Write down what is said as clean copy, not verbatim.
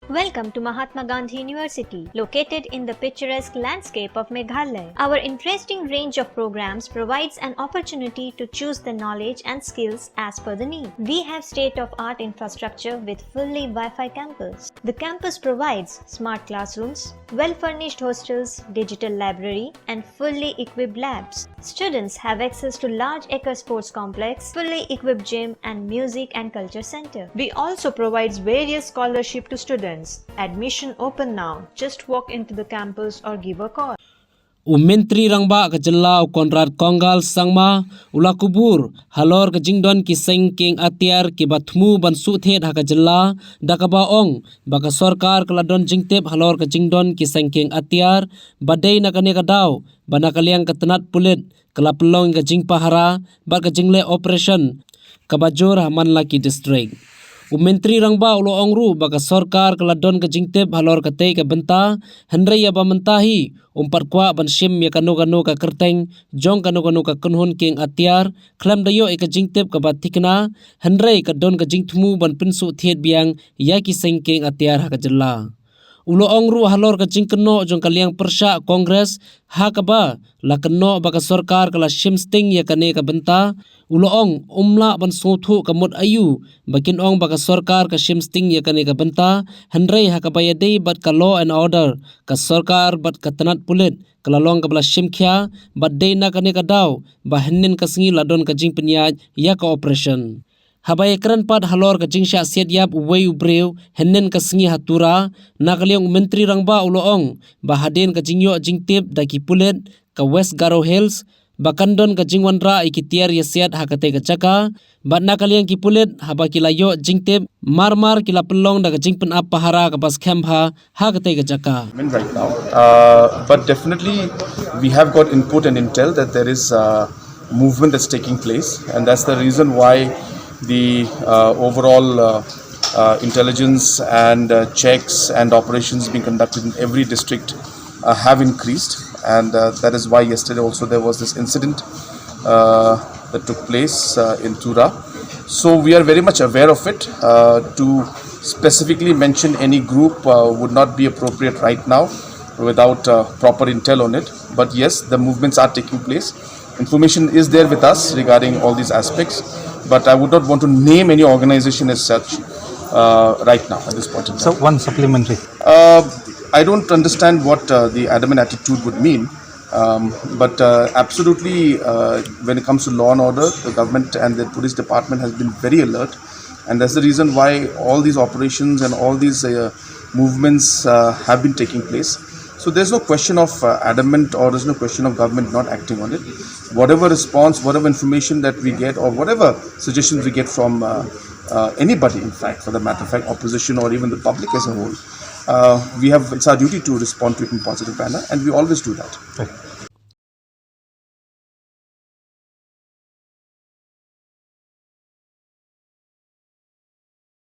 Welcome to Mahatma Gandhi University, located in the picturesque landscape of Meghalaya. Our interesting range of programs provides an opportunity to choose the knowledge and skills as per the need. We have state-of-art infrastructure with fully Wi-Fi campus. The campus provides smart classrooms, well-furnished hostels, digital library, and fully equipped labs. Students have access to large acre sports complex, fully equipped gym, and music and culture center. We also provides various scholarship to students. Admission open now. Just walk into the campus or give a call. Menteri Rangba ke Jylla Konrad Konggal Sangma ula kubur halor ke Jingdon ki Kieng Atiar ki Thmu ban Suhthied Haka Jylla dakaba ong baka sorkar keladon jingtep halor ke Jingdon ki Kieng Atiar badai nakane kadaw banakaliang ketenat pulit kelapelong ke Jing Pahara bak ke Jingle operation kabajur haman laki district. Menteri Rangba ulo ongru baka sorkar keladon ke jingtep halor kate ke benta hendrai ya mentahi umpat kwa ban shim ya kanu ka kerteng jong kanu ka Kynhun Kieng Atiar klam dayo ke jingtep ke batikna hendrai ke don ke jing Thmu ban pinsu thiet Biang Iaki Kieng Atiar Haka Jylla. Ulo ongru halor ke jing keno jong kaliang persya kongres Haka ba la keno baka sorkar kala shim sting ya kane ke benta ulo ong umla ban sothu kamut ayu bakin ong baka sorkar ka shim sting ya kane ka benta hendrai Haka ba yadei bat ka law and order ka sorkar bat ka tanat pulit kalalong ka bala shim khya bat dei na kane ka daw ba henin ka singi ladon ka jing penyaj ya ka operation. Habai kran pat halor ke jingsha siat yap wei ubreu hennen ke sengi hatura nakaliang menteri Rangba ulo ong bahaden ke jingyo jingtip daki pulet ke West Garo Hills bakandon ke jingwanra ikitiar yasiat hakate ke jaka bat nakaliang ki pulet haba kilayo jingtip marmar kila pelong da ke jingpen ap pahara ke pas kemha hakate ke jaka. Right now, but definitely we have got input and intel that there is movement that's taking place, and that's the reason why the overall intelligence and checks and operations being conducted in every district have increased, and that is why yesterday also there was this incident that took place in Tura. So we are very much aware of it. To specifically mention any group would not be appropriate right now without proper intel on it, but yes, the movements are taking place. Information is there with us regarding all these aspects, but I would not want to name any organization as such right now at this point in time. So one supplementary. I don't understand what the adamant attitude would mean, but absolutely when it comes to law and order, the government and the police department has been very alert, and that's the reason why all these operations and all these movements have been taking place. So there's no question of adamant, or there's no question of government not acting on it. Whatever response, whatever information that we get, or whatever suggestions we get from anybody, in fact, for the matter of fact, opposition or even the public as a whole, it's our duty to respond to it in positive manner, and we always do that. Right.